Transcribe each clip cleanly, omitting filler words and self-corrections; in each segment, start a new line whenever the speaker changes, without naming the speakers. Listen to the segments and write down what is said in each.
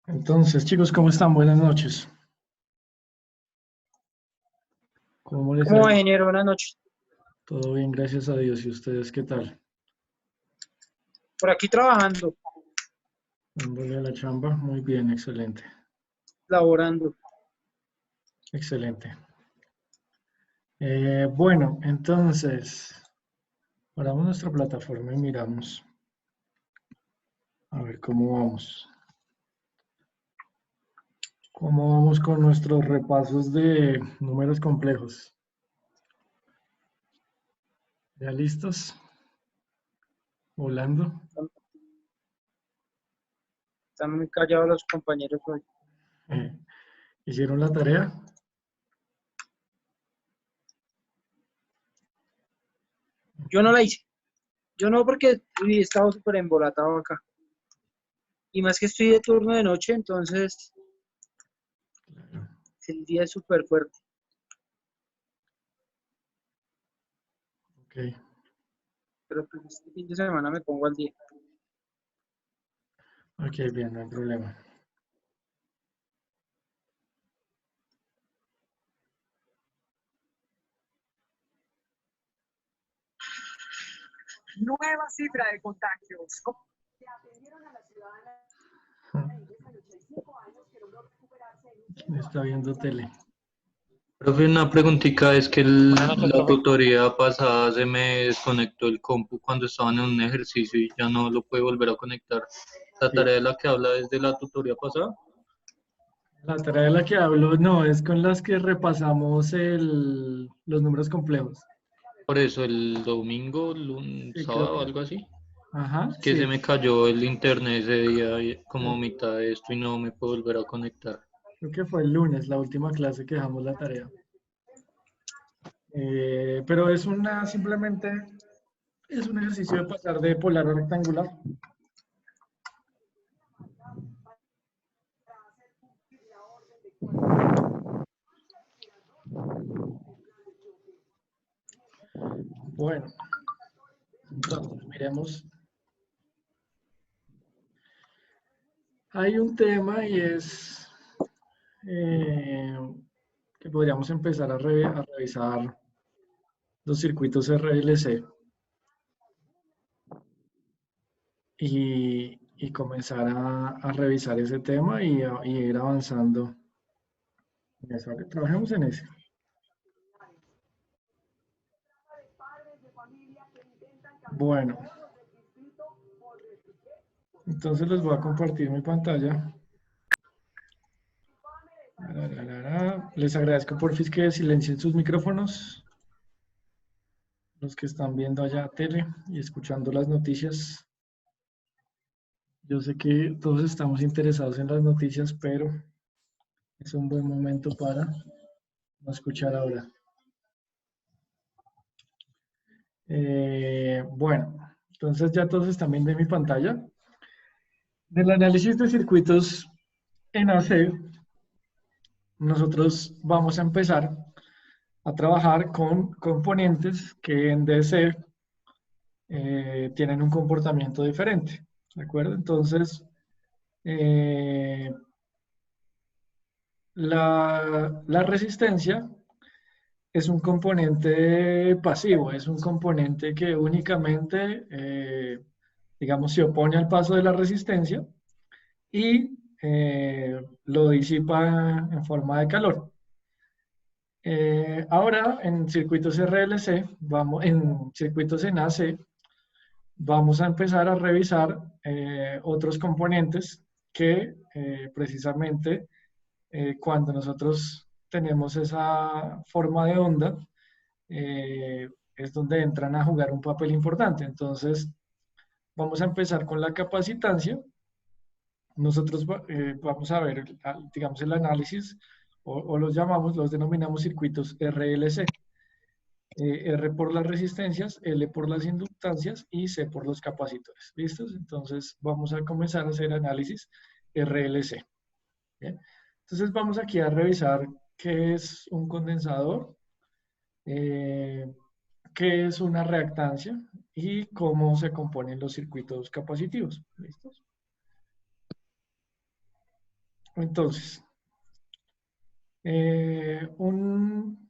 Entonces, chicos, ¿cómo están? Buenas noches. ¿Cómo les ha
¿Cómo va,
ido?
ingeniero? Buenas noches.
Todo bien, gracias a Dios. ¿Y ustedes qué tal?
Por aquí trabajando,
Dándole a la chamba. Muy bien, excelente.
laborando.
Excelente. Bueno, entonces, paramos nuestra plataforma y miramos a ver cómo vamos. ¿Cómo vamos con nuestros repasos de números complejos? ¿Ya listos? ¿Volando?
Están muy callados los compañeros hoy.
Eh, ¿Hicieron la tarea?
Yo no la hice. Yo no, porque he estado súper embolatado acá. Y más que estoy de turno de noche, entonces
Claro.
el día es súper fuerte.
Ok.
Pero pues este fin de semana me pongo al día.
Ok, bien, no hay problema.
Nueva cifra de contagios. Se atendieron a la ciudadana de 85 años que logró recuperarse en un
Está viendo tele.
Profe, una preguntita, es que
Buenas noches,
la
profe.
tutoría pasada se me desconectó el compu cuando estaban en un ejercicio y ya no lo puede volver a conectar. La
Sí.
tarea de la que habla es de la tutoría pasada.
La tarea de la que hablo, no, es con las que repasamos los números complejos.
Por eso el domingo,
Sí, creo
sábado,
que.
algo así.
Ajá,
Que
sí.
se me cayó el internet ese día como
eh,
mitad de esto y no me puedo volver a conectar.
Creo que fue el lunes, la última clase que dejamos la tarea. Pero simplemente es un ejercicio de pasar de polar a rectangular. Bueno, entonces miremos. Hay un tema y es eh, que podríamos empezar a revisar los circuitos RLC y comenzar a revisar ese tema y ir avanzando en eso. Trabajemos en ese. Bueno, entonces les voy a compartir mi pantalla. Les agradezco por fin que silencien sus micrófonos, los que están viendo allá tele y escuchando las noticias. Yo sé que todos estamos interesados en las noticias, pero es un buen momento para no escuchar ahora. Bueno, entonces ya todos están viendo en mi pantalla. Del análisis de circuitos en AC, nosotros vamos a empezar a trabajar con componentes que en DC tienen un comportamiento diferente. ¿De acuerdo? Entonces, eh, la resistencia es un componente pasivo, es un componente que únicamente, digamos, se opone al paso de la resistencia y lo disipa en forma de calor. Ahora, en circuitos RLC, en circuitos en AC, vamos a empezar a revisar otros componentes que precisamente cuando nosotros tenemos esa forma de onda, es donde entran a jugar un papel importante. Entonces, vamos a empezar con la capacitancia. Nosotros vamos a ver, digamos, el análisis, o los denominamos circuitos RLC. R por las resistencias, L por las inductancias y C por los capacitores. ¿Listos? Entonces vamos a comenzar a hacer análisis RLC. ¿Bien? Entonces vamos aquí a revisar qué es un condensador, eh, qué es una reactancia y cómo se componen los circuitos capacitivos. ¿Listos? Entonces, un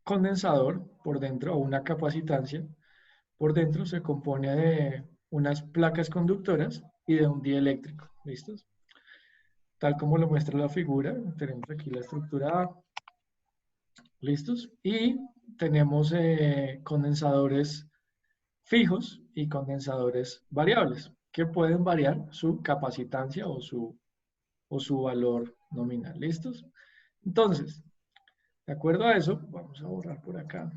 condensador por dentro o una capacitancia por dentro se compone de unas placas conductoras y de un dieléctrico. ¿Listos? Tal como lo muestra la figura, tenemos aquí la estructura A. ¿Listos? Y tenemos condensadores fijos y condensadores variables que pueden variar su capacitancia o su valor nominal. ¿Listos? Entonces, de acuerdo a eso, vamos a borrar por acá.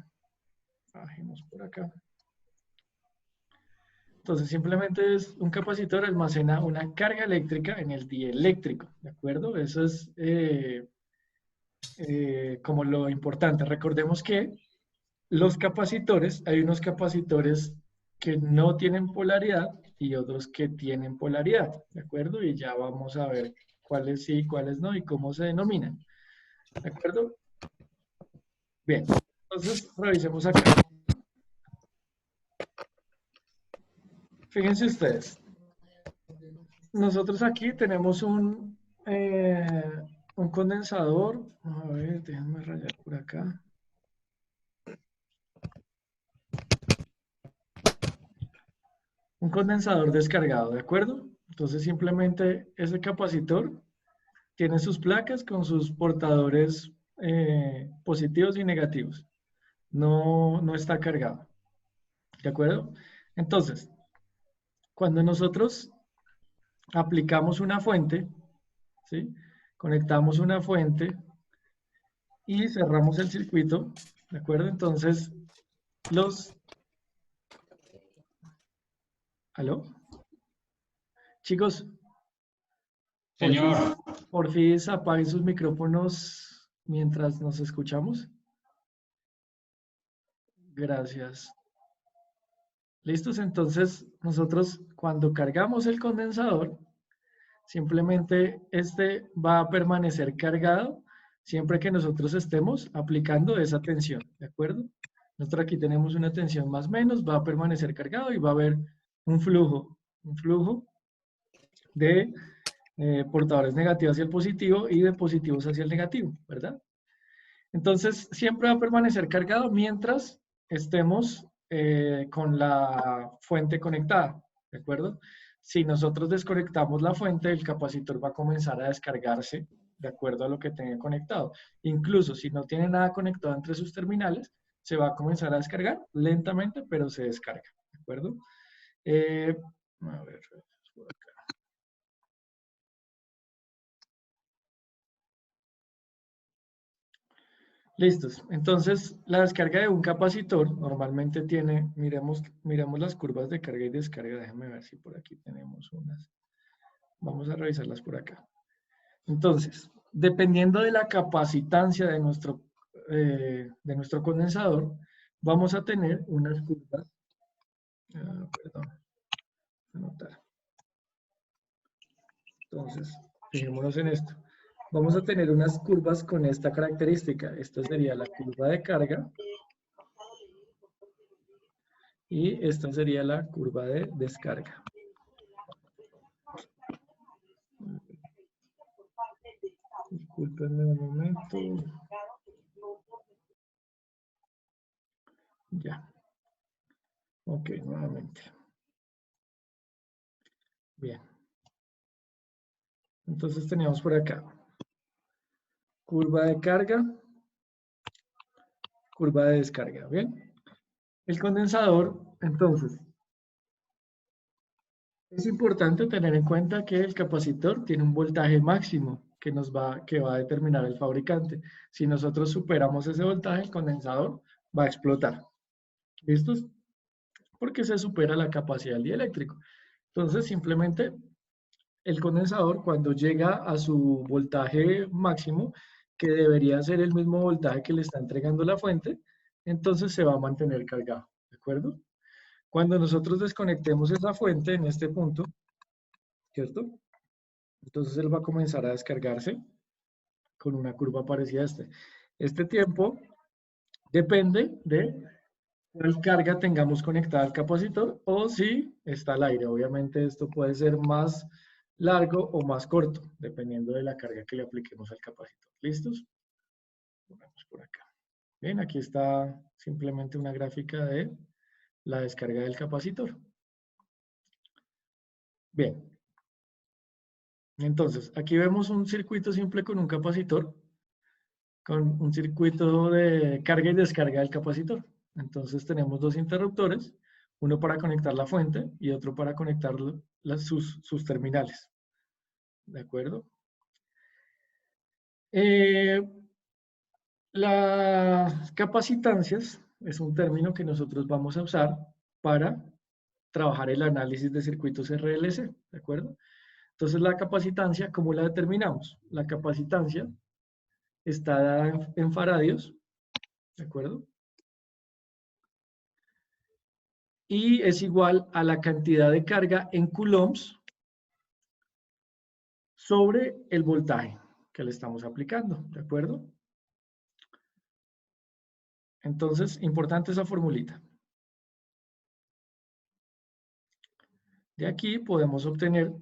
Bajemos por acá. Entonces, simplemente es un capacitor almacena una carga eléctrica en el dieléctrico. ¿De acuerdo? Eso es como lo importante. Recordemos que los capacitores, hay unos capacitores que no tienen polaridad y otros que tienen polaridad, ¿de acuerdo? Y ya vamos a ver cuáles sí y cuáles no y cómo se denominan, ¿de acuerdo? Bien, entonces revisemos acá. Fíjense ustedes, nosotros aquí tenemos un condensador, a ver, déjenme rayar por acá. Un condensador descargado, ¿de acuerdo? Entonces simplemente ese capacitor tiene sus placas con sus portadores positivos y negativos. No está cargado, ¿de acuerdo? Entonces, cuando nosotros aplicamos una fuente, ¿sí? Conectamos una fuente y cerramos el circuito, ¿de acuerdo? Entonces, ¿Aló? Chicos,
Señor,
porfis apaguen sus micrófonos mientras nos escuchamos. Gracias. ¿Listos? Entonces, nosotros cuando cargamos el condensador, simplemente este va a permanecer cargado siempre que nosotros estemos aplicando esa tensión, ¿de acuerdo? Nosotros aquí tenemos una tensión más o menos, va a permanecer cargado y va a haber un flujo de portadores negativos hacia el positivo y de positivos hacia el negativo, ¿verdad? Entonces, siempre va a permanecer cargado mientras estemos con la fuente conectada, ¿de acuerdo? Si nosotros desconectamos la fuente, el capacitor va a comenzar a descargarse de acuerdo a lo que tenga conectado. Incluso si no tiene nada conectado entre sus terminales, se va a comenzar a descargar lentamente, pero se descarga, ¿de acuerdo? A ver, por acá. Listos. Entonces, la descarga de un capacitor normalmente tiene, miremos las curvas de carga y descarga. Déjame ver si por aquí tenemos unas. Vamos a revisarlas por acá. Entonces, dependiendo de la capacitancia de nuestro condensador, vamos a tener unas curvas. Perdón. Anotar. Entonces, fijémonos en esto. Vamos a tener unas curvas con esta característica. Esta sería la curva de carga. Y esta sería la curva de descarga. Disculpenme un momento. Ya. Ok, nuevamente. Bien. Entonces teníamos por acá curva de carga, curva de descarga. Bien. El condensador, entonces, es importante tener en cuenta que el capacitor tiene un voltaje máximo que va a determinar el fabricante. Si nosotros superamos ese voltaje, el condensador va a explotar. ¿Listos? Porque se supera la capacidad del dieléctrico. Entonces, simplemente el condensador, cuando llega a su voltaje máximo, que debería ser el mismo voltaje que le está entregando la fuente, entonces se va a mantener cargado, ¿de acuerdo? Cuando nosotros desconectemos esa fuente en este punto, ¿cierto? Entonces él va a comenzar a descargarse con una curva parecida a este. Este tiempo depende de cuál carga tengamos conectada al capacitor o si está al aire. Obviamente esto puede ser más largo o más corto, dependiendo de la carga que le apliquemos al capacitor. ¿Listos? Ponemos por acá. Bien, aquí está simplemente una gráfica de la descarga del capacitor. Bien. Entonces, aquí vemos un circuito simple con un capacitor, con un circuito de carga y descarga del capacitor. Entonces tenemos dos interruptores, uno para conectar la fuente y otro para conectar sus terminales. ¿De acuerdo? Las capacitancias es un término que nosotros vamos a usar para trabajar el análisis de circuitos RLC. ¿De acuerdo? Entonces la capacitancia, ¿cómo la determinamos? La capacitancia está dada en faradios, ¿de acuerdo? Y es igual a la cantidad de carga en coulombs sobre el voltaje que le estamos aplicando, ¿de acuerdo? Entonces, importante esa formulita. De aquí podemos obtener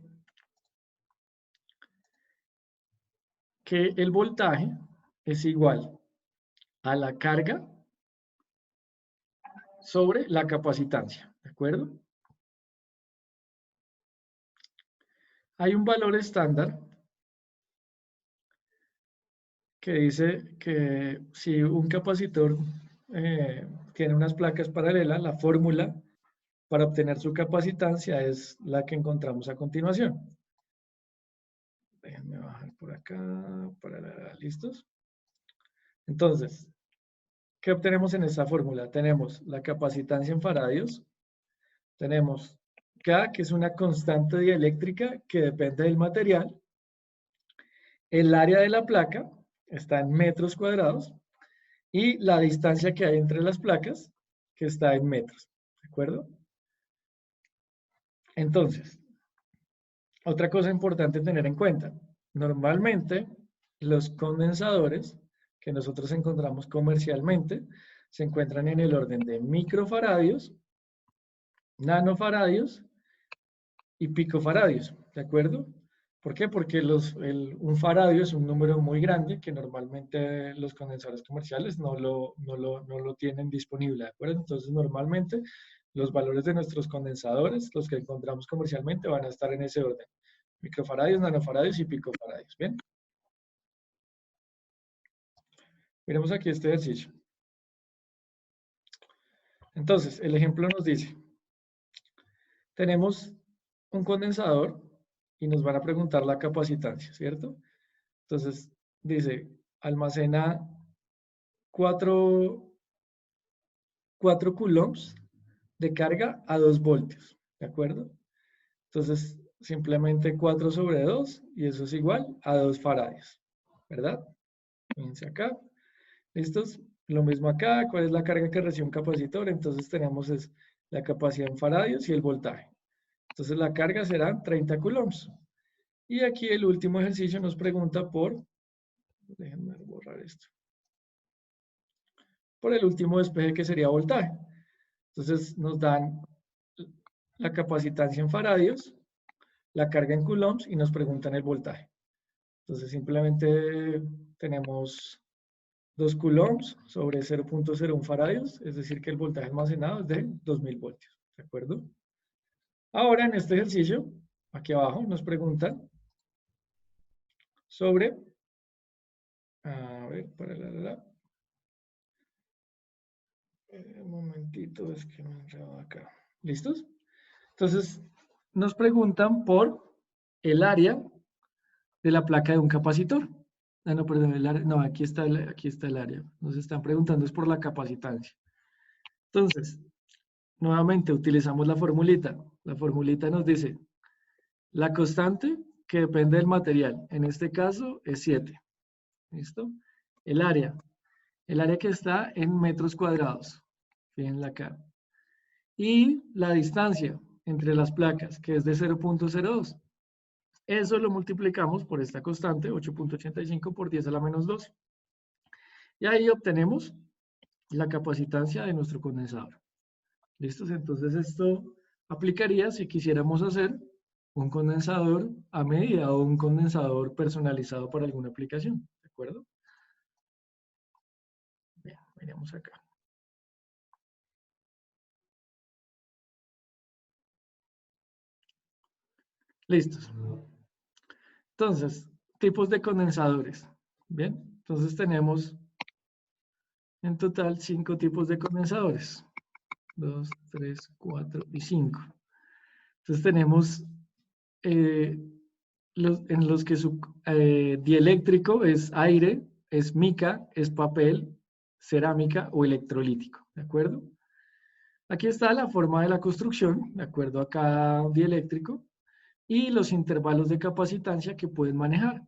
que el voltaje es igual a la carga sobre la capacitancia, ¿de acuerdo? Hay un valor estándar que dice que si un capacitor tiene unas placas paralelas, la fórmula para obtener su capacitancia es la que encontramos a continuación. Déjenme bajar por acá, ¿listos? Entonces, ¿qué obtenemos en esta fórmula? Tenemos la capacitancia en faradios, tenemos K, que es una constante dieléctrica que depende del material, el área de la placa está en metros cuadrados y la distancia que hay entre las placas, que está en metros, ¿de acuerdo? Entonces, otra cosa importante tener en cuenta, normalmente los condensadores que nosotros encontramos comercialmente se encuentran en el orden de microfaradios, nanofaradios y picofaradios, ¿de acuerdo? ¿Por qué? Porque un faradio es un número muy grande que normalmente los condensadores comerciales no lo tienen disponible, ¿de acuerdo? Entonces, normalmente los valores de nuestros condensadores, los que encontramos comercialmente, van a estar en ese orden. Microfaradios, nanofaradios y picofaradios, ¿bien? Miremos aquí este ejercicio. Entonces, el ejemplo nos dice, tenemos un condensador y nos van a preguntar la capacitancia, ¿cierto? Entonces, dice, almacena 4 coulombs de carga a 2 voltios, ¿de acuerdo? Entonces, simplemente 4 sobre 2 y eso es igual a 2 faradios, ¿verdad? Fíjense acá. ¿Listos? Lo mismo acá. ¿Cuál es la carga que recibe un capacitor? Entonces tenemos la capacidad en faradios y el voltaje. Entonces la carga serán 30 coulombs. Y aquí el último ejercicio nos pregunta déjenme borrar esto, por el último despeje que sería voltaje. Entonces nos dan la capacitancia en faradios, la carga en coulombs y nos preguntan el voltaje. Entonces simplemente tenemos 2 coulombs sobre 0.01 faradios, es decir que el voltaje almacenado es de 2000 voltios, ¿de acuerdo? Ahora en este ejercicio, aquí abajo nos preguntan sobre, a ver, un momentito, es que me he enredado acá. ¿Listos? Entonces, nos preguntan por el área de la placa de un capacitor. Ah, no, perdón, no, aquí está el área. Nos están preguntando es por la capacitancia. Entonces, nuevamente utilizamos la formulita. La formulita nos dice la constante que depende del material. En este caso es 7. ¿Listo? El área que está en metros cuadrados. Fíjenla acá. Y la distancia entre las placas, que es de 0.02. Eso lo multiplicamos por esta constante, 8.85 por 10 a la menos 12. Y ahí obtenemos la capacitancia de nuestro condensador. ¿Listos? Entonces esto aplicaría si quisiéramos hacer un condensador a medida o un condensador personalizado para alguna aplicación, ¿de acuerdo? Bien, miremos acá. Listos. Entonces, tipos de condensadores. Bien, entonces tenemos en total 5 tipos de condensadores. 2, 3, 4 y 5. Entonces tenemos en los que su dieléctrico es aire, es mica, es papel, cerámica o electrolítico, ¿de acuerdo? Aquí está la forma de la construcción, de acuerdo a cada dieléctrico, y los intervalos de capacitancia que pueden manejar.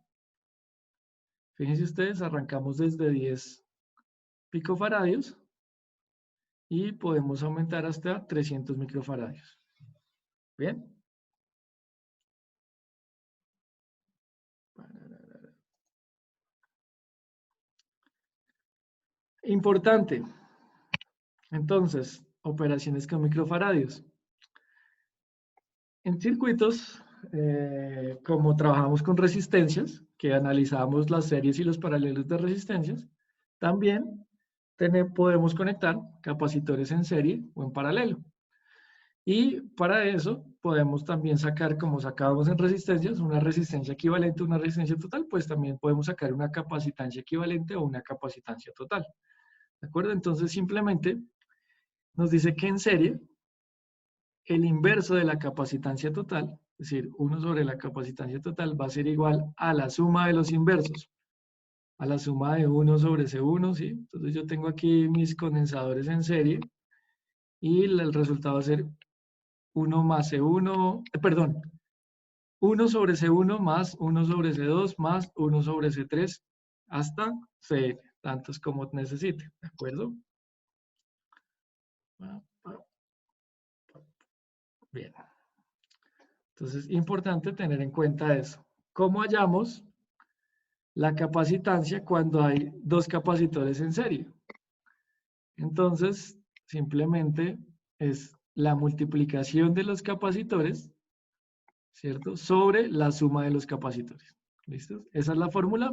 Fíjense ustedes, arrancamos desde 10 picofaradios y podemos aumentar hasta 300 microfaradios. ¿Bien? Importante. Entonces, operaciones con microfaradios. En circuitos, como trabajamos con resistencias, que analizamos las series y los paralelos de resistencias, también podemos conectar capacitores en serie o en paralelo. Y para eso podemos también sacar, como sacábamos en resistencias, una resistencia equivalente a una resistencia total, pues también podemos sacar una capacitancia equivalente o una capacitancia total. ¿De acuerdo? Entonces simplemente nos dice que en serie el inverso de la capacitancia total, es decir, 1 sobre la capacitancia total va a ser igual a la suma de los inversos, a la suma de 1 sobre C1, ¿sí? Entonces yo tengo aquí mis condensadores en serie y el resultado va a ser 1 más C1, perdón, 1 sobre C1 más 1 sobre C2 más 1 sobre C3 hasta Cn, tantos como necesite, ¿de acuerdo? Bien. Entonces, importante tener en cuenta eso. ¿Cómo hallamos la capacitancia cuando hay 2 capacitores en serie? Entonces, simplemente es la multiplicación de los capacitores, ¿cierto? Sobre la suma de los capacitores. ¿Listos? Esa es la fórmula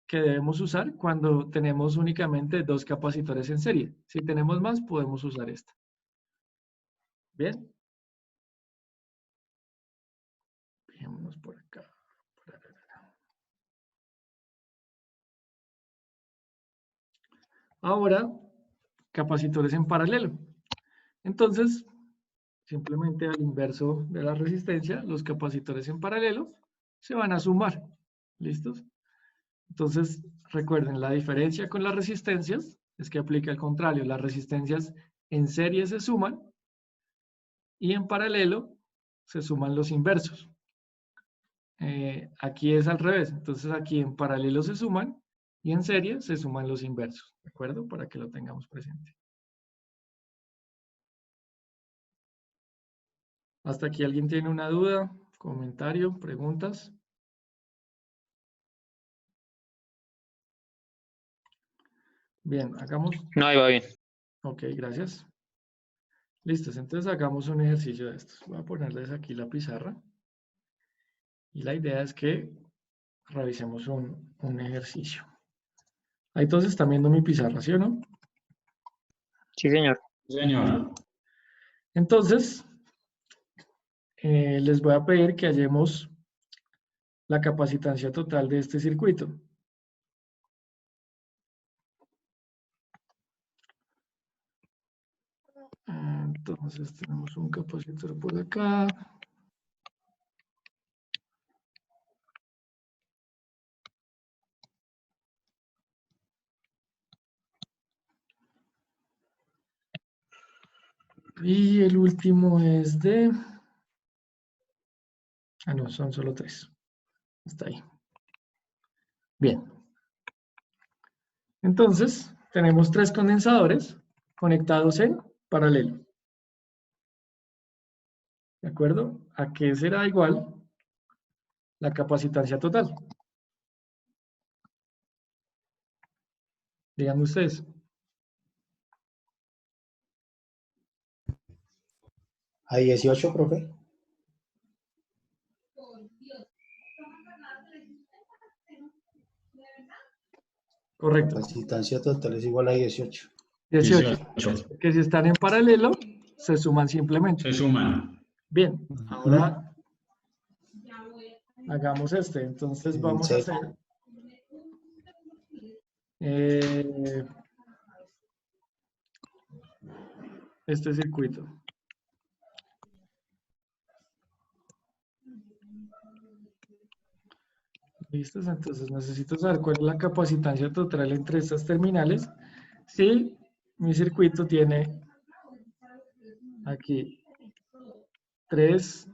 que debemos usar cuando tenemos únicamente 2 capacitores en serie. Si tenemos más, podemos usar esta. ¿Bien? Fijémonos por acá. Ahora, capacitores en paralelo. Entonces, simplemente al inverso de la resistencia, los capacitores en paralelo se van a sumar. ¿Listos? Entonces, recuerden, la diferencia con las resistencias es que aplica al contrario. Las resistencias en serie se suman y en paralelo se suman los inversos. Aquí es al revés. Entonces, aquí en paralelo se suman y en serie se suman los inversos. ¿De acuerdo? Para que lo tengamos presente. ¿Hasta aquí alguien tiene una duda, comentario, preguntas? Bien, hagamos...
No, ahí va bien.
Ok, gracias. Listos, entonces hagamos un ejercicio de estos. Voy a ponerles aquí la pizarra. Y la idea es que revisemos un ejercicio. Ahí todos están viendo mi pizarra, ¿sí o no?
Sí, señor.
Señor.
Entonces, les voy a pedir que hallemos la capacitancia total de este circuito. Entonces tenemos un capacitor por acá. Y el último es de... Ah, no, son solo 3. Está ahí. Bien. Entonces, tenemos 3 condensadores conectados en paralelo. ¿De acuerdo? ¿A qué será igual la capacitancia total? Díganme ustedes.
A 18, profe.
Correcto.
Capacitancia total es igual a 18.
18.
18.
Que si están en paralelo, se suman simplemente.
Se suman.
Bien, ahora hagamos este. Entonces vamos a hacer este circuito. ¿Listos? Entonces necesito saber cuál es la capacitancia total entre estas terminales. Si mi circuito tiene aquí 3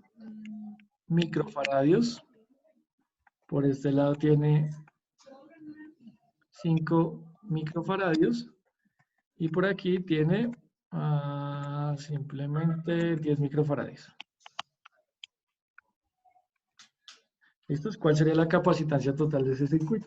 microfaradios, por este lado tiene 5 microfaradios y por aquí tiene simplemente 10 microfaradios. ¿Listos? ¿Cuál sería la capacitancia total de ese circuito?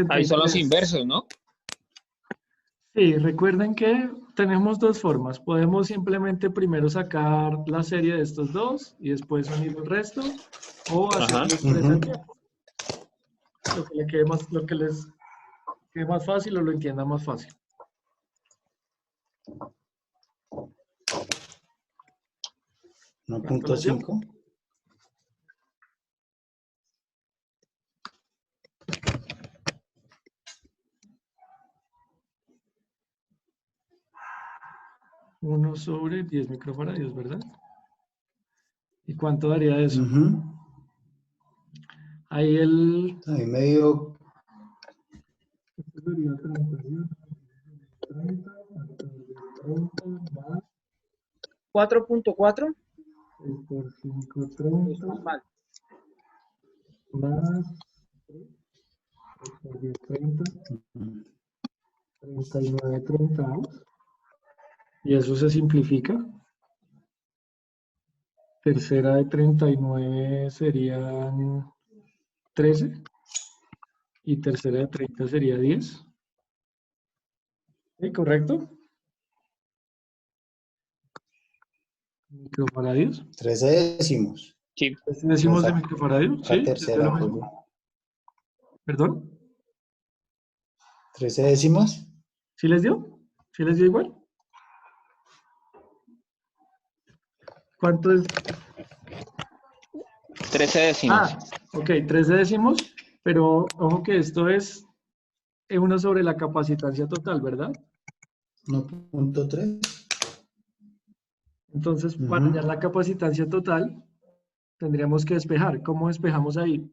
Ahí son los
0.63.
inversos, ¿no?
Sí, recuerden que tenemos dos formas. Podemos simplemente primero sacar la serie de estos dos y después unir el resto, o hacerlo tres al tiempo. Lo que les quede más fácil o lo entienda más fácil. ¿Cuánto les dio?
1.5.
Uno sobre 10 microfaradios, ¿verdad? ¿Y cuánto daría eso? Ahí el...
Ahí medio...
4.4.
6 por 5, 30.
Mal.
Más 3 por 10, 30. 39 30. Y eso se simplifica. Tercera de 39 serían 13. Y tercera de 30 sería 10. ¿Sí, correcto? Microfaradios.
13 décimos.
Sí.
13 décimos de microfaradios.
La
Sí,
tercera,
es lo mismo. ¿Perdón?
13 décimos.
¿Sí les dio? ¿Sí les dio igual? ¿Cuánto es?
13 décimos.
Ok, 13 décimos, pero ojo que esto es 1 sobre la capacitancia total, ¿verdad?
1.3.
Entonces, para hallar la capacitancia total, tendríamos que despejar. ¿Cómo despejamos ahí?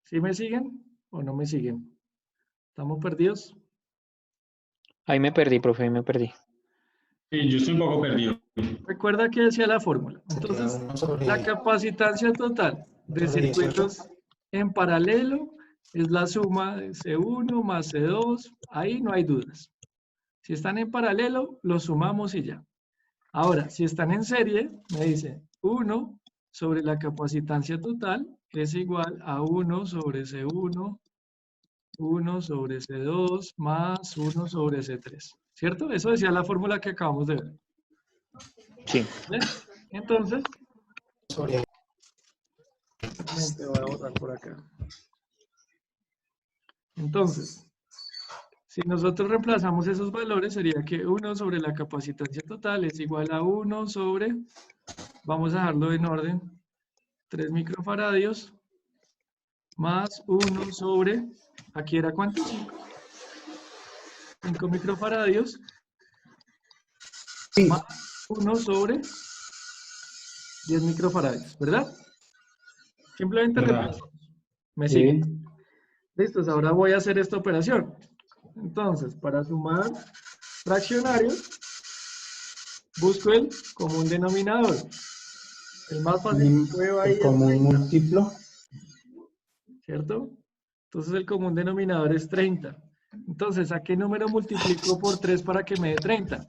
¿Sí me siguen o no me siguen? ¿Estamos perdidos?
Ahí me perdí, profe, ahí me perdí.
Sí, yo estoy un poco perdido.
Recuerda que decía la fórmula. Entonces, la capacitancia total de circuitos en paralelo es la suma de C1 más C2. Ahí no hay dudas. Si están en paralelo, los sumamos y ya. Ahora, si están en serie, me dice 1 sobre la capacitancia total es igual a 1 sobre C1, 1 sobre C2 más 1 sobre C3. ¿Cierto? Eso decía la fórmula que acabamos de ver.
Sí.
¿Ven? Entonces,
Sobre...
te voy a borrar por acá. Entonces, si nosotros reemplazamos esos valores, sería que 1 sobre la capacitancia total es igual a 1 sobre, vamos a dejarlo en orden, 3 microfaradios más 1 sobre, ¿aquí era cuánto? 5 microfaradios
Sí.
más 1 sobre 10 microfaradios, ¿verdad? Simplemente
¿Verdad?
reemplazamos. ¿Me siguen? Listos, ahora voy a hacer esta operación. Entonces, para sumar fraccionarios, busco el común denominador. El más fácil prueba ahí
El común múltiplo.
¿cierto? Entonces el común denominador es 30. Entonces, ¿a qué número multiplico por 3 para que me dé 30?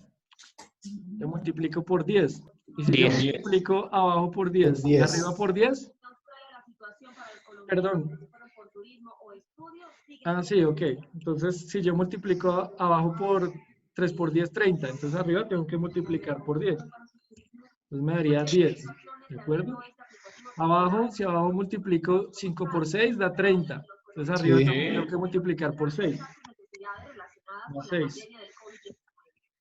Yo multiplico por 10. Y si yo
10.
multiplico abajo por 10
Por
y
10.
arriba por 10, perdón. Ah, sí, ok. Entonces, si yo multiplico abajo por 3 por 10, 30. Entonces arriba tengo que multiplicar por 10. Entonces me daría 10. ¿De acuerdo? Abajo, si abajo multiplico 5 por 6, da 30. Entonces arriba
Sí.
tengo que multiplicar por 6. Da 6.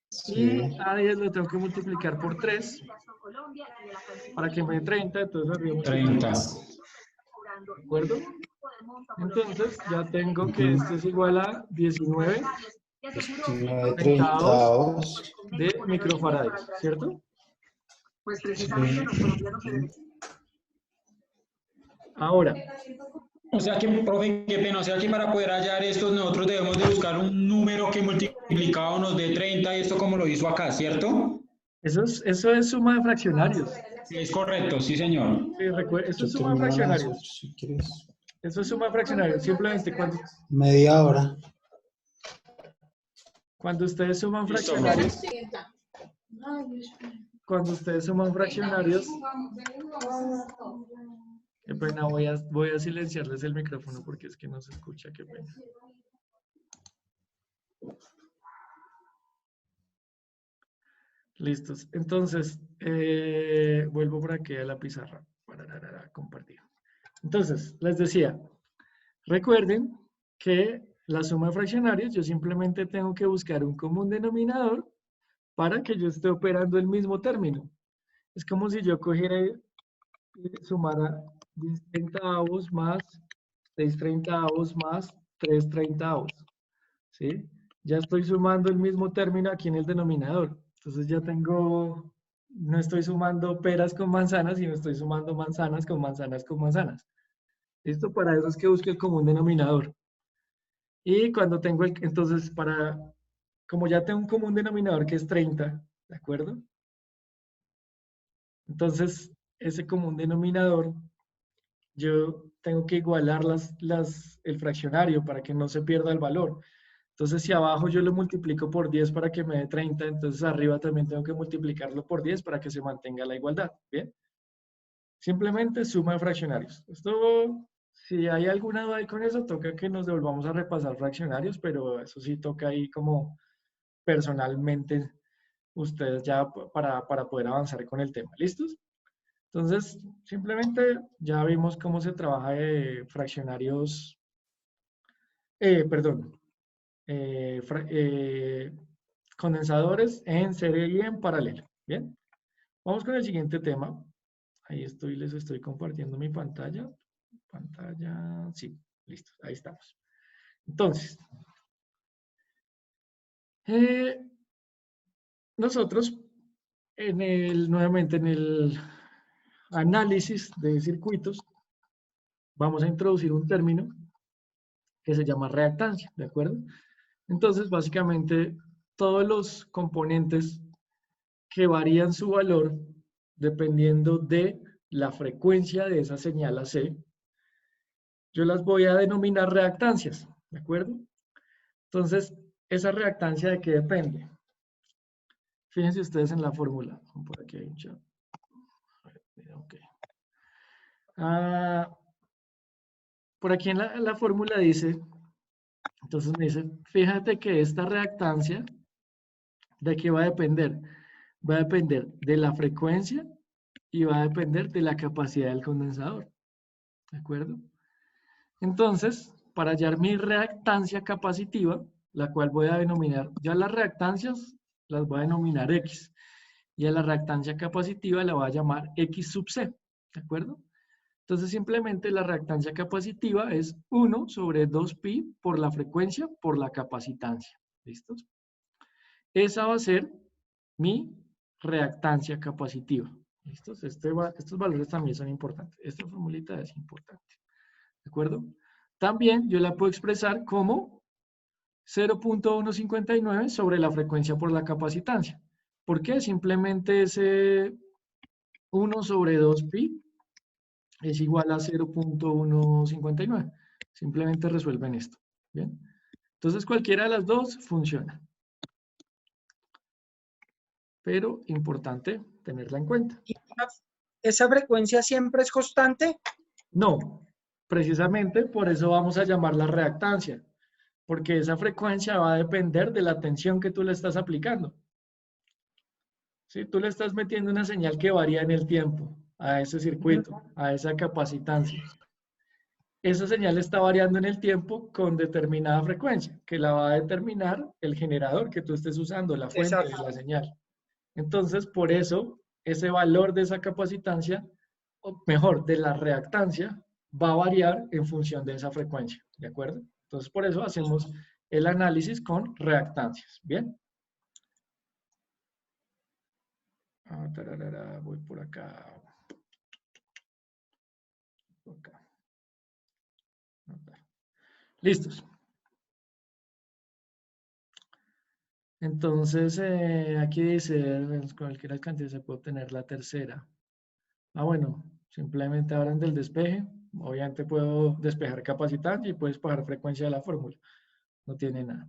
Sí.
Y a 10 lo tengo que multiplicar por 3 para que me dé 30. Entonces arriba multiplico
30.
por 3. ¿De acuerdo? Entonces ya tengo que esto es igual a 19
19
centavos
centavos.
de microfarads, ¿cierto?
Sí.
Ahora,
O sea que, profe, qué pena, o sea que para poder hallar esto nosotros debemos de buscar un número que multiplicado nos dé 30 y esto como lo hizo acá, ¿cierto?
eso es suma de fraccionarios.
Sí, es correcto, sí señor.
Sí, eso
Yo
es suma de
termino a las
fraccionarios.
8 si quieres.
Eso es suma de fraccionarios. Simplemente
Media hora.
cuando ustedes suman
Listo,
fraccionarios,
profe.
cuando ustedes suman fraccionarios, qué pena, voy a silenciarles el micrófono porque es que no se escucha, qué pena. Listos. Entonces, vuelvo por aquí a la pizarra para compartir. Entonces, les decía, recuerden que la suma de fraccionarios, yo simplemente tengo que buscar un común denominador para que yo esté operando el mismo término. Es como si yo cogiera y sumara 10 treintavos más 6 treintavos más 3 treintavos. ¿Sí? Ya estoy sumando el mismo término aquí en el denominador. Entonces ya tengo, no estoy sumando peras con manzanas, sino estoy sumando manzanas con manzanas con manzanas. ¿Listo? Para eso es que busque el común denominador. Y cuando tengo entonces como ya tengo un común denominador que es 30, ¿de acuerdo? Entonces, ese común denominador, yo tengo que igualar el fraccionario para que no se pierda el valor. Entonces, si abajo yo lo multiplico por 10 para que me dé 30, entonces arriba también tengo que multiplicarlo por 10 para que se mantenga la igualdad. ¿Bien? Simplemente suma de fraccionarios. Esto, si hay alguna duda con eso, toca que nos devolvamos a repasar fraccionarios, pero eso sí toca ahí como personalmente ustedes ya para poder avanzar con el tema. ¿Listos? Entonces, simplemente ya vimos cómo se trabaja fraccionarios, perdón, condensadores en serie y en paralelo. Bien, vamos con el siguiente tema. Ahí les estoy compartiendo mi pantalla. Sí, listo, ahí estamos. Entonces, nosotros nuevamente en el análisis de circuitos vamos a introducir un término que se llama reactancia, ¿de acuerdo? Entonces, básicamente, todos los componentes que varían su valor dependiendo de la frecuencia de esa señal AC, yo las voy a denominar reactancias, ¿de acuerdo? Entonces, ¿esa reactancia de qué depende? Fíjense ustedes en la fórmula. Por aquí hay un chat. Okay. Por aquí en la fórmula dice, entonces me dice, fíjate que esta reactancia, ¿de qué va a depender? Va a depender de la frecuencia y va a depender de la capacidad del condensador. ¿De acuerdo? Entonces, para hallar mi reactancia capacitiva, la cual voy a denominar, ya las reactancias las voy a denominar X, y a la reactancia capacitiva la voy a llamar X sub C, ¿de acuerdo? Entonces, simplemente la reactancia capacitiva es 1 sobre 2pi por la frecuencia por la capacitancia. ¿Listos? Esa va a ser mi reactancia capacitiva. ¿Listos? Estos valores también son importantes. Esta formulita es importante. ¿De acuerdo? también yo la puedo expresar como 0.159 sobre la frecuencia por la capacitancia. ¿Por qué? Simplemente ese 1 sobre 2pi es igual a 0.159. Simplemente resuelven esto. ¿Bien? Entonces cualquiera de las dos funciona. Pero importante tenerla en cuenta.
¿Y esa frecuencia siempre es constante?
No, precisamente por eso vamos a llamarla reactancia, porque esa frecuencia va a depender de la tensión que tú le estás aplicando. Si tú le estás metiendo una señal que varía en el tiempo a ese circuito, a esa capacitancia, esa señal está variando en el tiempo con determinada frecuencia, que la va a determinar el generador que tú estés usando, la fuente de
Exacto.
la señal. Entonces, por eso, ese valor de esa capacitancia, o mejor, de la reactancia, va a variar en función de esa frecuencia, ¿de acuerdo? Entonces, por eso hacemos el análisis con reactancias, ¿bien? Voy por acá. Listos. Entonces, aquí dice, cualquier cantidad se puede obtener la tercera. Bueno, simplemente hablan del despeje. Obviamente puedo despejar capacitante y puedes bajar frecuencia de la fórmula. No tiene nada.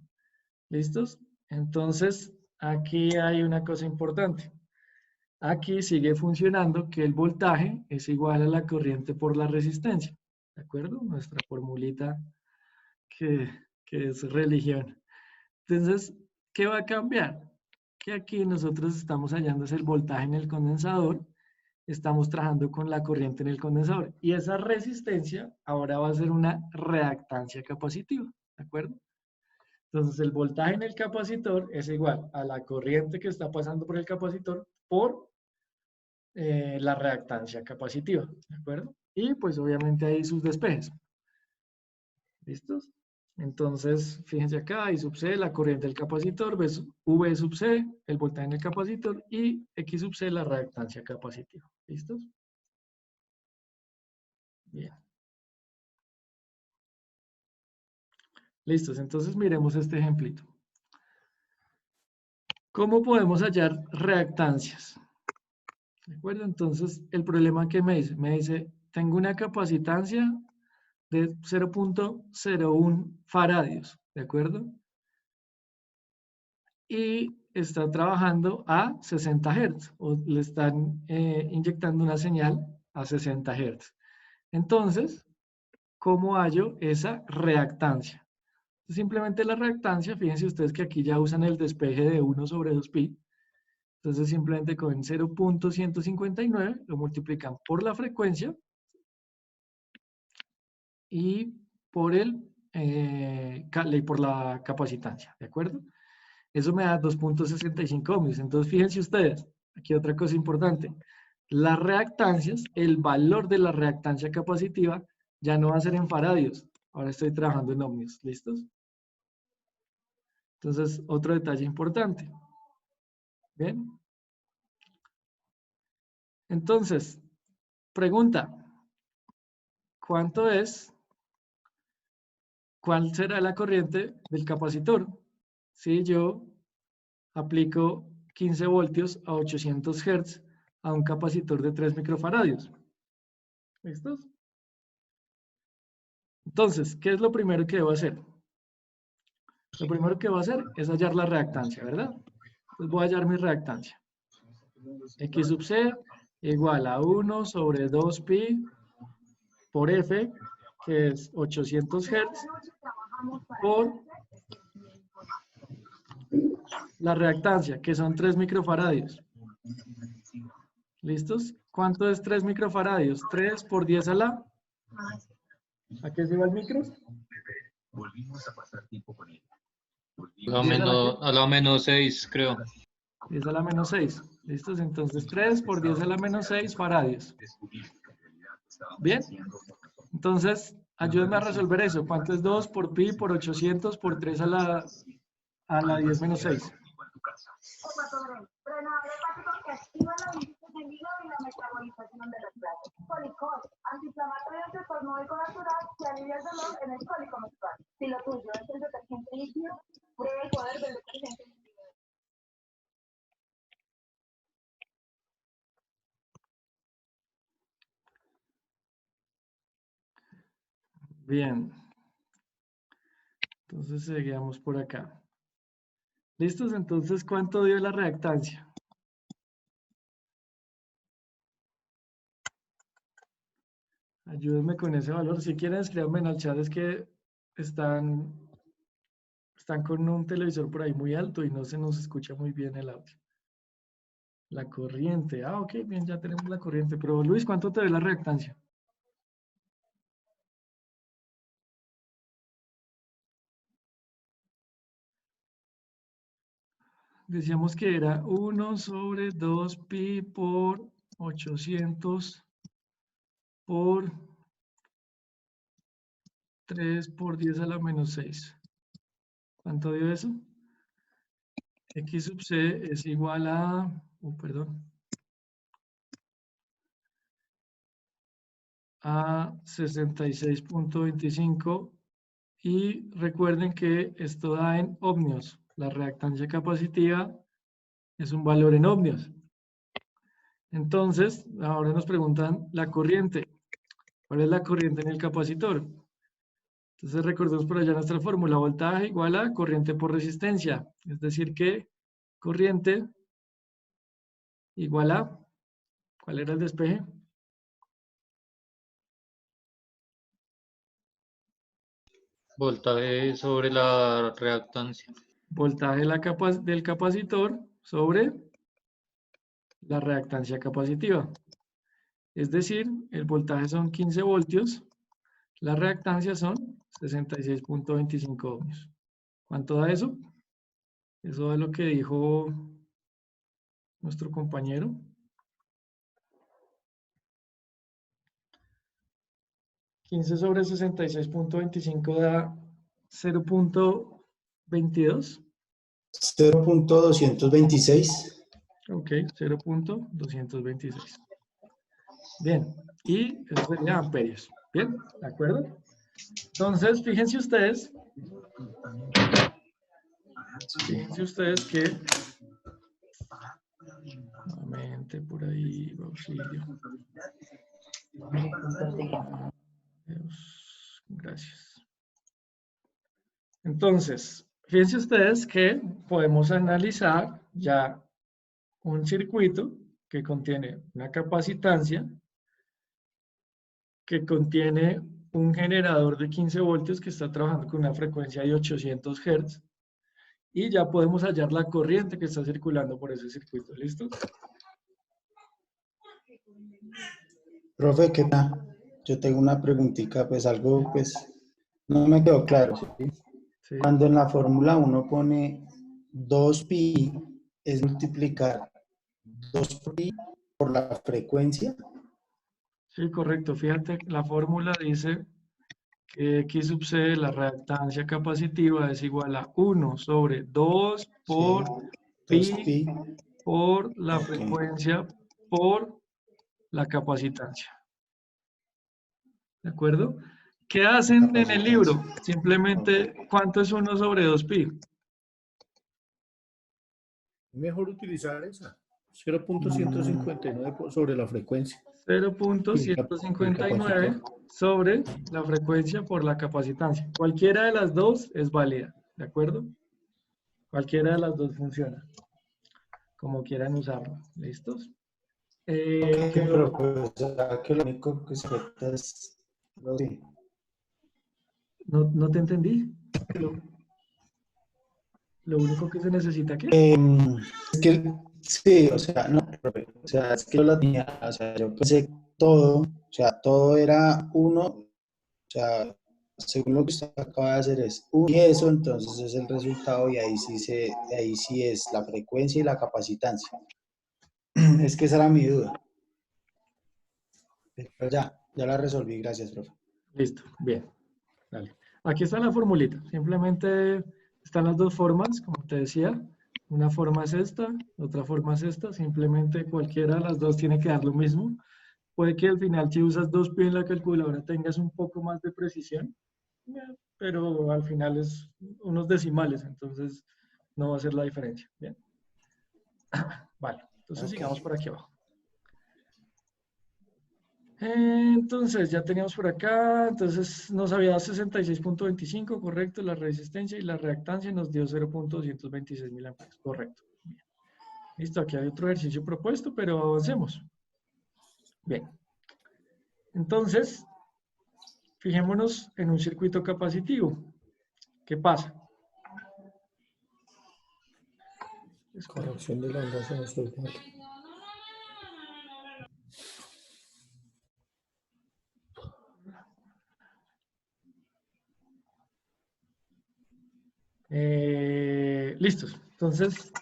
¿Listos? Entonces, aquí hay una cosa importante. Aquí sigue funcionando que el voltaje es igual a la corriente por la resistencia. ¿De acuerdo? Nuestra formulita que es religión. Entonces, ¿qué va a cambiar? Que aquí nosotros estamos hallando el voltaje en el condensador, estamos trabajando con la corriente en el condensador y esa resistencia ahora va a ser una reactancia capacitiva, ¿de acuerdo? Entonces, el voltaje en el capacitor es igual a la corriente que está pasando por el capacitor por la reactancia capacitiva, ¿de acuerdo? Y pues obviamente hay sus despejes. ¿Listos? Entonces, fíjense acá, I sub C, la corriente del capacitor, V sub C, el voltaje en el capacitor, y X sub C, la reactancia capacitiva. ¿Listos? Bien. Listos, entonces miremos este ejemplito. ¿Cómo podemos hallar reactancias? ¿De acuerdo? Entonces, el problema que me dice, tengo una capacitancia de 0.01 faradios, ¿de acuerdo? Y está trabajando a 60 Hz, o le están inyectando una señal a 60 Hz. Entonces, ¿cómo hallo esa reactancia? Simplemente la reactancia, fíjense ustedes que aquí ya usan el despeje de 1 sobre 2pi. Entonces, simplemente con 0.159 lo multiplican por la frecuencia y por por la capacitancia, ¿de acuerdo? Eso me da 2.65 ohmios. Entonces, fíjense ustedes, aquí otra cosa importante. Las reactancias, el valor de la reactancia capacitiva ya no va a ser en faradios. Ahora estoy trabajando en ohmios. ¿Listos? Entonces, otro detalle importante. ¿Bien? Entonces, pregunta. ¿Cuánto es? ¿Cuál será la corriente del capacitor? Si yo aplico 15 voltios a 800 Hz a un capacitor de 3 microfaradios. ¿Listos? Entonces, ¿qué es lo primero que debo hacer? Lo primero que voy a hacer es hallar la reactancia, ¿verdad? Entonces voy a hallar mi reactancia. X sub C igual a 1 sobre 2pi por F, que es 800 Hz, por la reactancia, que son 3 microfaradios. ¿Listos? ¿Cuánto es 3 microfaradios? 3 por 10 a la... ¿A qué se va el micro?
Volvimos a pasar tiempo con ella.
A la menos 6, creo.
10 a la menos 6. ¿Listos? Entonces 3 por 10 a la menos 6 faradios. ¿Bien? Entonces, ayúdenme a resolver eso. ¿Cuánto es 2 por pi por 800 por 3 a la 10 menos 6?
Frenador hepático que activa la síntesis del hígado y la metabolización de las grasas. Colicol, antiinflamatorio antiespasmódico natural que alivia el dolor en el alcohólico menstrual. Si lo tuyo es el detergente líquido, pruebe el poder del detergente líquido.
Bien. Entonces seguimos por acá. ¿Listos? Entonces, ¿cuánto dio la reactancia? Ayúdenme con ese valor. Si quieren, escríbanme en el chat. Es que están con un televisor por ahí muy alto y no se nos escucha muy bien el audio. La corriente. Ah, ok, bien, ya tenemos la corriente. Pero Luis, ¿cuánto te dio la reactancia? Decíamos que era 1 sobre 2pi por 800 por 3 por 10 a la menos 6. ¿Cuánto dio eso? X sub c es igual a... a 66.25 y recuerden que esto da en ohmios. La reactancia capacitiva es un valor en ohmios. Entonces, ahora nos preguntan la corriente. ¿Cuál es la corriente en el capacitor? Entonces recordemos por allá nuestra fórmula, voltaje igual a corriente por resistencia. Es decir que corriente igual a, ¿cuál era el despeje?
Voltaje sobre la reactancia.
Voltaje del capacitor sobre la reactancia capacitiva. Es decir, el voltaje son 15 voltios, la reactancia son 66.25 ohmios. ¿Cuánto da eso? Eso es lo que dijo nuestro compañero. ¿15 sobre 66.25 da 0.22?
0.226.
Ok, 0.226. Bien, y eso sería amperios. Bien, ¿de acuerdo? Entonces, fíjense ustedes que nuevamente por ahí, auxilio. Dios, gracias. Entonces, fíjense ustedes que podemos analizar ya un circuito que contiene una capacitancia, que contiene un generador de 15 voltios que está trabajando con una frecuencia de 800 Hz y ya podemos hallar la corriente que está circulando por ese circuito. ¿Listo?
Profe, yo tengo una preguntita, pues algo, pues, no me quedó claro, ¿sí?
Sí.
Cuando en la fórmula uno pone 2pi, es multiplicar 2pi por la frecuencia.
Sí, correcto. Fíjate, la fórmula dice que X sub C, la reactancia capacitiva, es igual a 1 sobre 2 por pi por la frecuencia por la capacitancia. ¿De acuerdo? ¿Qué hacen en el libro? Simplemente, ¿cuánto es 1 sobre 2pi?
Mejor utilizar esa. 0.159 sobre la frecuencia.
0.159 sobre la frecuencia por la capacitancia. Cualquiera de las dos es válida, ¿de acuerdo? Cualquiera de las dos funciona, como quieran usarlo. ¿Listos?
Pero pues, que lo único que se afecta es...
No te entendí. Lo único que se necesita, ¿qué?
Es que, sí, o sea, no, o sea, es que yo la tenía, o sea, yo pensé todo, o sea, todo era uno, o sea, según lo que usted acaba de hacer es uno, y eso entonces es el resultado y ahí sí es la frecuencia y la capacitancia. Es que esa era mi duda. Pero ya la resolví, gracias, profe.
Listo, bien. Dale. Aquí está la formulita. Simplemente están las dos formas, como te decía. Una forma es esta, otra forma es esta. Simplemente cualquiera de las dos tiene que dar lo mismo. Puede que al final, si usas 2pi en la calculadora, tengas un poco más de precisión. pero al final es unos decimales, entonces no va a ser la diferencia. Bien. Vale, entonces sigamos por aquí abajo. Entonces, ya teníamos por acá, entonces nos había dado 66.25, correcto, la resistencia y la reactancia nos dio 0.226 mil amperes, correcto. Bien. Listo, aquí hay otro ejercicio propuesto, pero avancemos. Bien. Entonces, fijémonos en un circuito capacitivo. ¿Qué pasa?
Corrección de la onda sinusoidal.
Listos. Entonces,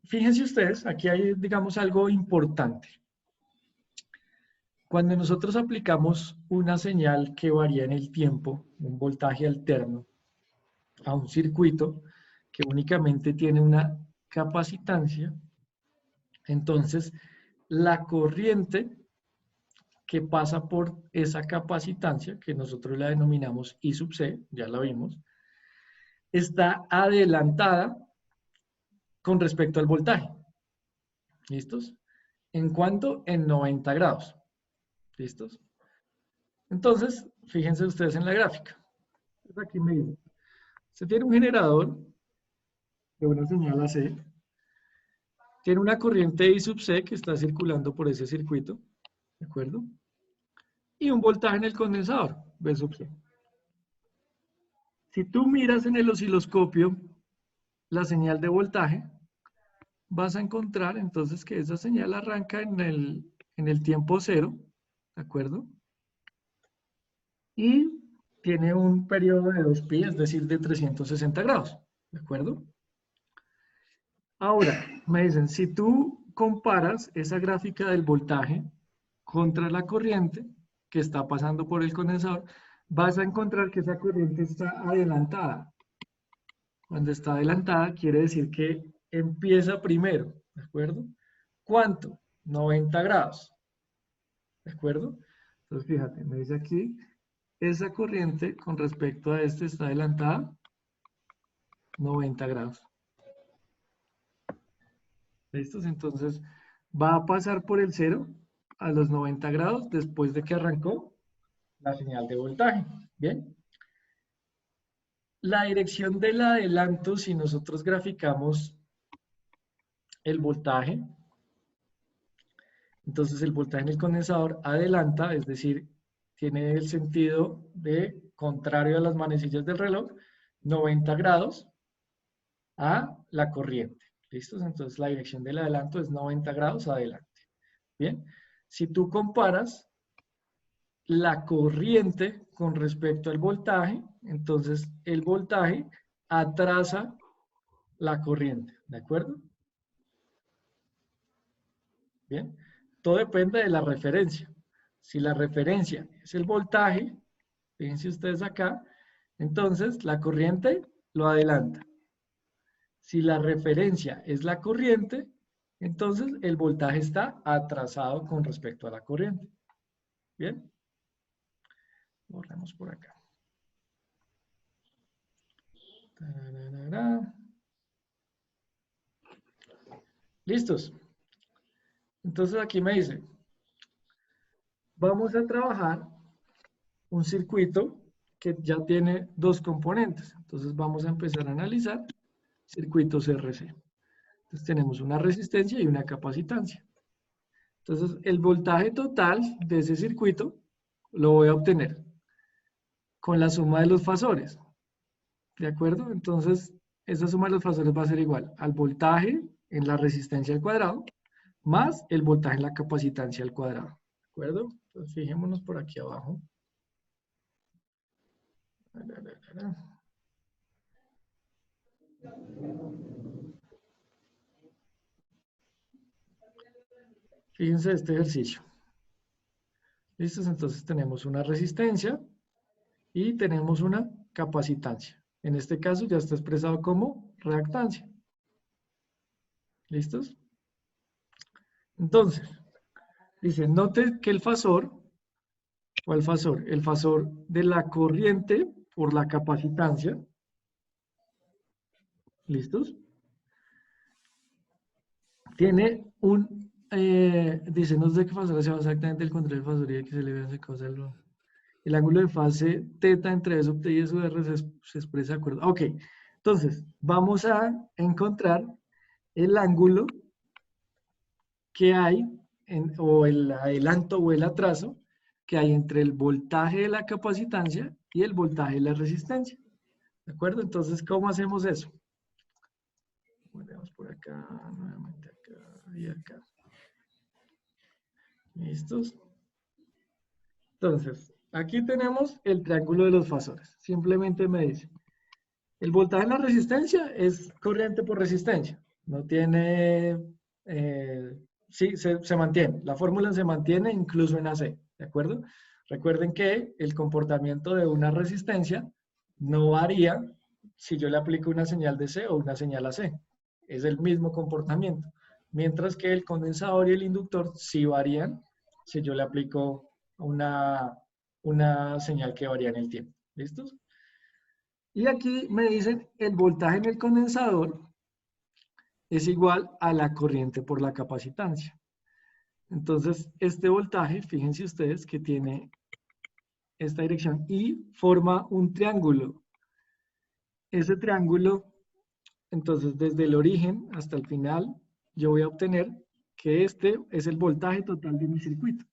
fíjense ustedes, aquí hay, digamos, algo importante. Cuando nosotros aplicamos una señal que varía en el tiempo, un voltaje alterno, a un circuito que únicamente tiene una capacitancia, entonces la corriente que pasa por esa capacitancia, que nosotros la denominamos I sub C, ya la vimos, está adelantada con respecto al voltaje. ¿Listos? ¿En cuánto? En 90 grados. ¿Listos? Entonces, fíjense ustedes en la gráfica. Aquí me dice, se tiene un generador de una señal AC, tiene una corriente I sub C que está circulando por ese circuito, ¿de acuerdo? Y un voltaje en el condensador, V sub C. Si tú miras en el osciloscopio la señal de voltaje, vas a encontrar entonces que esa señal arranca en el tiempo cero, ¿de acuerdo? Y tiene un periodo de 2pi, es decir, de 360 grados, ¿de acuerdo? Ahora, me dicen, si tú comparas esa gráfica del voltaje contra la corriente que está pasando por el condensador, vas a encontrar que esa corriente está adelantada. Cuando está adelantada, quiere decir que empieza primero, ¿de acuerdo? ¿Cuánto? 90 grados, ¿de acuerdo? Entonces, fíjate, me dice aquí, esa corriente con respecto a este está adelantada 90 grados. ¿Listos? Entonces, va a pasar por el cero a los 90 grados después de que arrancó la señal de voltaje. ¿Bien? La dirección del adelanto, si nosotros graficamos el voltaje, entonces el voltaje en el condensador adelanta, es decir, tiene el sentido de contrario a las manecillas del reloj, 90 grados a la corriente. ¿Listos? Entonces la dirección del adelanto es 90 grados adelante. Bien, si tú comparas la corriente con respecto al voltaje, entonces el voltaje atrasa la corriente, ¿de acuerdo? Bien, todo depende de la referencia. Si la referencia es el voltaje, fíjense ustedes acá, entonces la corriente lo adelanta. Si la referencia es la corriente, entonces el voltaje está atrasado con respecto a la corriente. ¿Bien? Borremos por acá. ¿Listos? Entonces aquí me dice, vamos a trabajar un circuito que ya tiene dos componentes. Entonces vamos a empezar a analizar circuitos RC. Entonces tenemos una resistencia y una capacitancia. Entonces el voltaje total de ese circuito lo voy a obtener con la suma de los fasores. ¿De acuerdo? Entonces esa suma de los fasores va a ser igual al voltaje en la resistencia al cuadrado más el voltaje en la capacitancia al cuadrado. ¿De acuerdo? Entonces fijémonos por aquí abajo. Fíjense este ejercicio. ¿Listos? Entonces tenemos una resistencia y tenemos una capacitancia. En este caso ya está expresado como reactancia. ¿Listos? Entonces, dice, note que el fasor ¿Cuál fasor? El fasor de la corriente por la capacitancia. ¿Listos? Tiene un, dice, no sé qué fasor se llama exactamente el control del fasor y que se le vea esa cosa. El ángulo de fase teta entre S y SUR se expresa de acuerdo. Ok, entonces vamos a encontrar el ángulo que hay, o el adelanto o el atraso que hay entre el voltaje de la capacitancia y el voltaje de la resistencia. ¿De acuerdo? Entonces, ¿cómo hacemos eso? Ponemos por acá, nuevamente acá y acá. ¿Listos? Entonces, aquí tenemos el triángulo de los fasores. Simplemente me dice, el voltaje en la resistencia es corriente por resistencia. No tiene, sí, se mantiene. La fórmula se mantiene incluso en AC, ¿de acuerdo? Recuerden que el comportamiento de una resistencia no varía si yo le aplico una señal de C o una señal AC. Es el mismo comportamiento. Mientras que el condensador y el inductor sí varían si yo le aplico una señal que varía en el tiempo. ¿Listos? Y aquí me dicen el voltaje en el condensador es igual a la corriente por la capacitancia. Entonces, este voltaje, fíjense ustedes que tiene esta dirección y forma un triángulo. Ese triángulo, entonces, desde el origen hasta el final, yo voy a obtener que este es el voltaje total de mi circuito.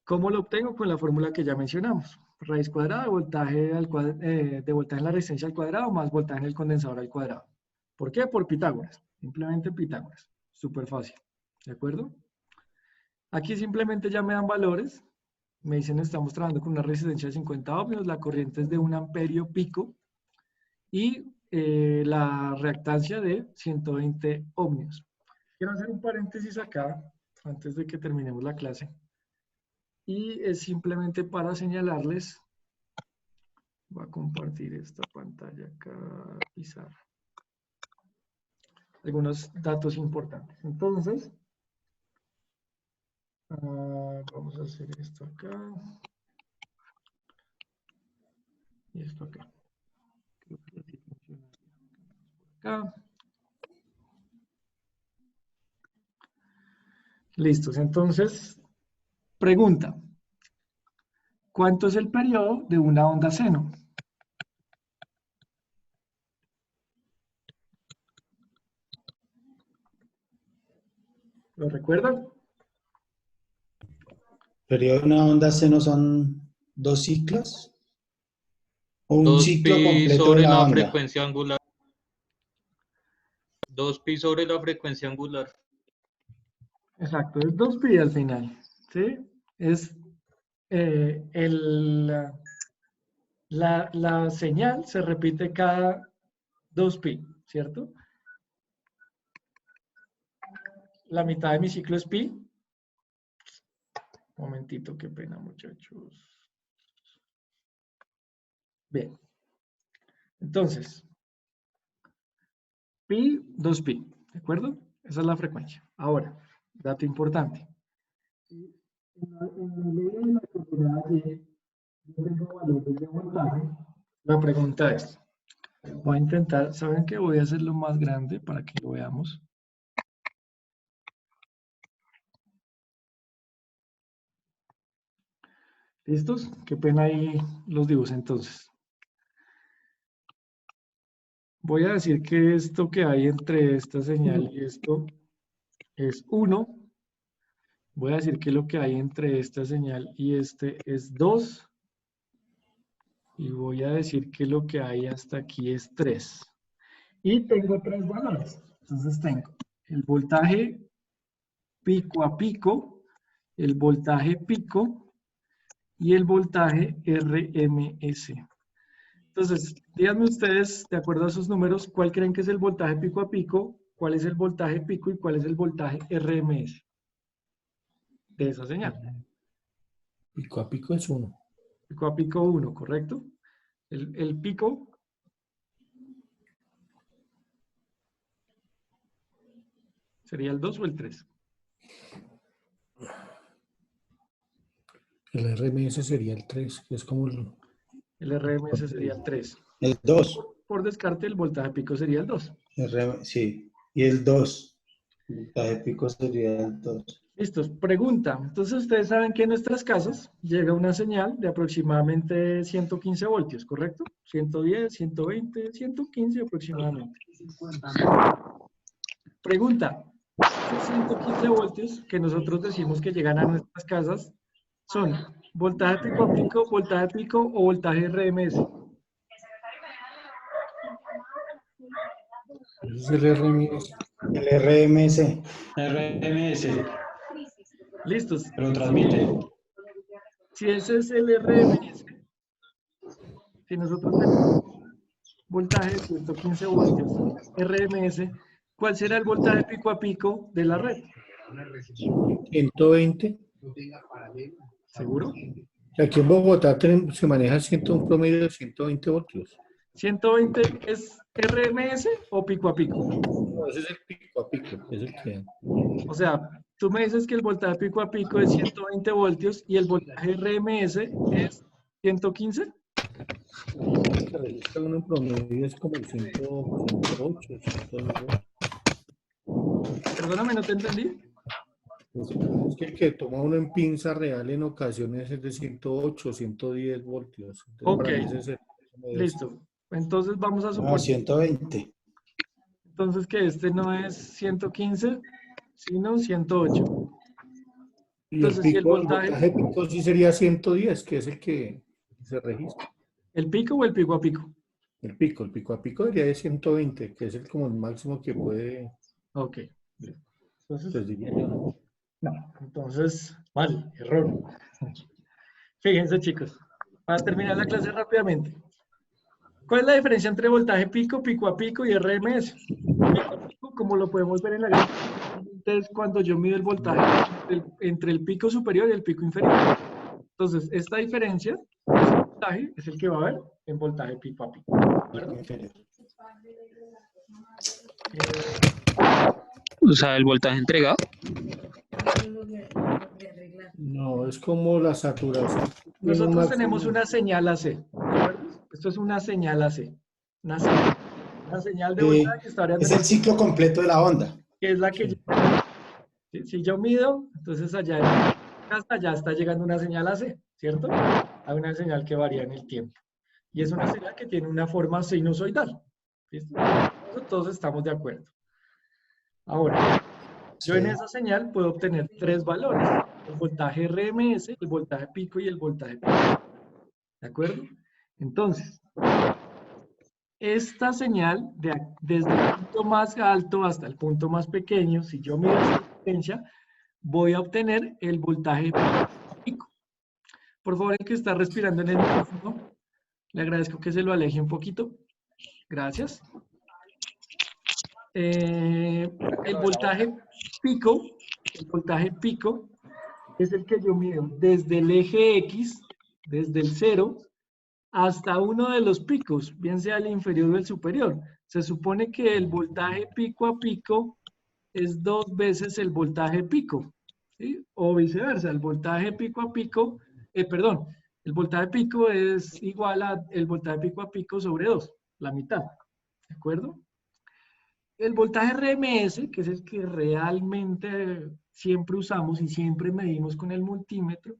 ¿Cómo lo obtengo? Con la fórmula que ya mencionamos. Raíz cuadrada de voltaje, de voltaje en la resistencia al cuadrado más voltaje en el condensador al cuadrado. ¿Por qué? Por Pitágoras. Simplemente Pitágoras. Súper fácil. ¿De acuerdo? Aquí simplemente ya me dan valores. Me dicen estamos trabajando con una resistencia de 50 ohmios. La corriente es de 1 amperio pico. Y la reactancia de 120 ohmios. Quiero hacer un paréntesis acá, antes de que terminemos la clase. Y es simplemente para señalarles, voy a compartir esta pantalla acá, pizarra. Algunos datos importantes. Entonces, vamos a hacer esto acá. Y esto acá. Creo que así funciona. Acá. Listos. Entonces, pregunta. ¿Cuánto es el periodo de una onda seno? ¿Lo recuerdan?
Periodo de una onda seno son 2 ciclos o un
2
ciclo
pi
completo de
sobre
la
la
onda.
frecuencia angular. 2 pi sobre la frecuencia angular.
Exacto, es 2pi al final. ¿Sí? Es la señal se repite cada 2pi, ¿cierto? La mitad de mi ciclo es pi. Un momentito, qué pena, muchachos. Bien. Entonces, pi, 2pi, ¿de acuerdo? Esa es la frecuencia. Ahora, dato importante. En la ley de la propiedad de yo tengo valores de voltaje. La pregunta es, voy a intentar, ¿saben qué? Voy a hacerlo más grande para que lo veamos. ¿Listos? Qué pena ahí los dibujos entonces. Voy a decir que esto que hay entre esta señal y esto es 1. Voy a decir que lo que hay entre esta señal y este es 2. Y voy a decir que lo que hay hasta aquí es 3. Y tengo 3 valores. Entonces tengo el voltaje pico a pico, el voltaje pico y el voltaje RMS. Entonces, díganme ustedes, de acuerdo a sus números, ¿cuál creen que es el voltaje pico a pico? ¿Cuál es el voltaje pico y cuál es el voltaje RMS de esa señal?
Pico a pico es 1.
Pico a pico 1, ¿correcto? El pico sería el 2 o el 3.
El RMS sería el 3, que es como
El RMS sería el 3.
El 2.
Por descarte, el voltaje pico sería el 2.
Sí. Y el 2. El voltaje pico sería el 2.
Listos. Pregunta. Entonces, ustedes saben que en nuestras casas llega una señal de aproximadamente 115 voltios, ¿correcto? 110, 120, 115 aproximadamente. Pregunta. Esos 115 voltios que nosotros decimos que llegan a nuestras casas son voltaje pico a pico, voltaje pico o voltaje RMS.
Ese es el RMS.
El RMS.
RMS,
Listos.
pero transmite.
Si ese es el RMS, si nosotros tenemos voltaje de 115 voltios, RMS, ¿cuál será el voltaje pico a pico de la red?
120.
¿Seguro?
Aquí en Bogotá se maneja un promedio de 120 voltios.
¿120 es RMS o pico a pico?
No, ese es el pico a pico, es el que...
O sea, tú me dices que el voltaje pico a pico es 120 voltios y el voltaje RMS es 115.
Se registra uno en promedio, es como el 108, 109.
Perdóname, no te entendí.
Es que el que toma uno en pinza real en ocasiones es de 108, 110 voltios. Entonces,
Ok,
para mí ese es el
listo. Entonces vamos a
No,
suponer
120.
entonces que este no es 115, sino 108.
Y
Entonces, si el voltaje,
pico sí sería 110, que es el que se registra.
¿el pico o el pico a pico?
El pico a pico sería de 120, que es el como el máximo que puede.
Ok. Entonces,
Pues diría yo.
no. Entonces, vale, error. Fíjense, chicos, para terminar la clase rápidamente. ¿Cuál es la diferencia entre voltaje pico, pico a pico y RMS? Pico a pico, como lo podemos ver en la gráfica, es cuando yo mido el voltaje entre el pico superior y el pico inferior. Entonces, esta diferencia, ese voltaje, es el que va a haber en voltaje pico a pico. ¿De acuerdo?
O sea, el voltaje entregado.
No, es como la saturación.
Nosotros tenemos una señal AC, ¿de acuerdo? Esto es una señal AC. Una señal de voltaje que está variando.
Es el ciclo completo de la onda.
Que es la que si yo mido, entonces allá en casa ya está llegando una señal AC, ¿cierto? Hay una señal que varía en el tiempo. Y es una señal que tiene una forma sinusoidal. ¿Listo? Eso todos estamos de acuerdo. Ahora, yo en esa señal puedo obtener tres valores. El voltaje RMS, el voltaje pico y el voltaje pico. ¿De acuerdo? Entonces, esta señal, desde el punto más alto hasta el punto más pequeño, si yo mido esa diferencia, voy a obtener el voltaje pico. Por favor, el que está respirando en el micrófono, le agradezco que se lo aleje un poquito. Gracias. El voltaje pico es el que yo mido desde el eje X, desde el 0, hasta uno de los picos, bien sea el inferior o el superior. Se supone que el voltaje pico a pico es 2 veces el voltaje pico, ¿sí? O viceversa, el voltaje pico a pico, el voltaje pico es igual a el voltaje pico a pico sobre 2, la mitad, ¿de acuerdo? El voltaje RMS, que es el que realmente siempre usamos y siempre medimos con el multímetro,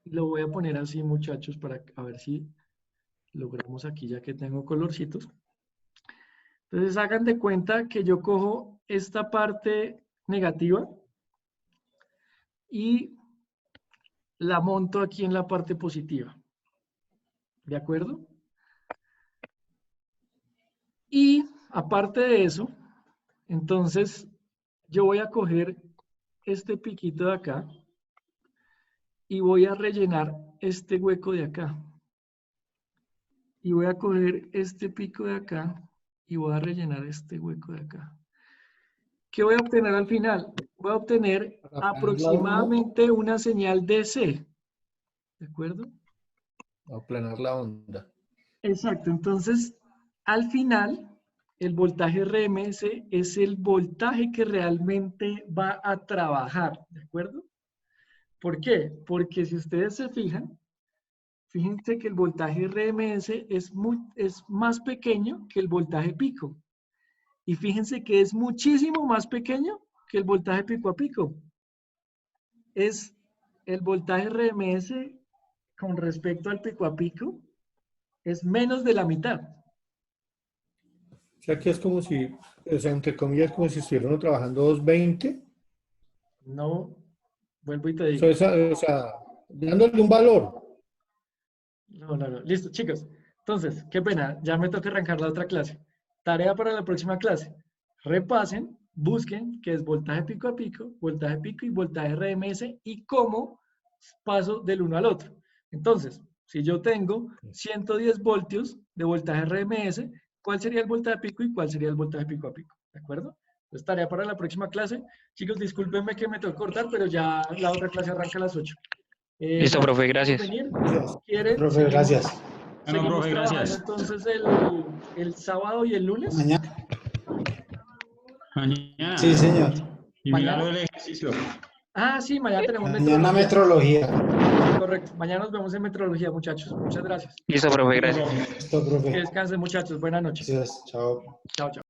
lo voy a poner así, muchachos, para a ver si logramos aquí, ya que tengo colorcitos. Entonces, hagan de cuenta que yo cojo esta parte negativa y la monto aquí en la parte positiva. ¿De acuerdo? Y aparte de eso, entonces yo voy a coger este piquito de acá y voy a rellenar este hueco de acá. Y voy a coger este pico de acá y voy a rellenar este hueco de acá. ¿Qué voy a obtener al final? Voy a obtener aproximadamente una señal DC. ¿De acuerdo?
Aplanar la onda.
Exacto. Entonces, al final, el voltaje RMS es el voltaje que realmente va a trabajar. ¿De acuerdo? ¿Por qué? Porque si ustedes se fijan, fíjense que el voltaje RMS es más pequeño que el voltaje pico. Y fíjense que es muchísimo más pequeño que el voltaje pico a pico. Es el voltaje RMS con respecto al pico a pico, es menos de la mitad.
O sea, que es como si, o sea, entre comillas, como si estuvieran trabajando 220.
No, vuelvo y te digo.
O sea, dándole un valor.
No. Listo, chicos. Entonces, qué pena, ya me toca arrancar la otra clase. Tarea para la próxima clase. Repasen, busquen qué es voltaje pico a pico, voltaje pico y voltaje RMS y cómo paso del uno al otro. Entonces, si yo tengo 110 voltios de voltaje RMS, ¿cuál sería el voltaje pico y cuál sería el voltaje pico a pico? ¿De acuerdo? Entonces, tarea para la próxima clase. Chicos, discúlpenme que me tengo que cortar, pero ya la otra clase arranca a las 8.
Listo, profe, gracias.
¿Quieren?
Profe, gracias.
Bueno, profe, gracias.
Entonces el sábado y el lunes.
Mañana.
Mañana.
Sí, señor.
Y mira lo del ejercicio.
Ah, sí, mañana tenemos
Mañana metrología.
Correcto. Mañana nos vemos en metrología, muchachos. Muchas gracias.
Listo, profe, gracias.
Listo,
Que
profe.
descansen, muchachos. Buenas noches.
Gracias. Chao.
Chao, chao.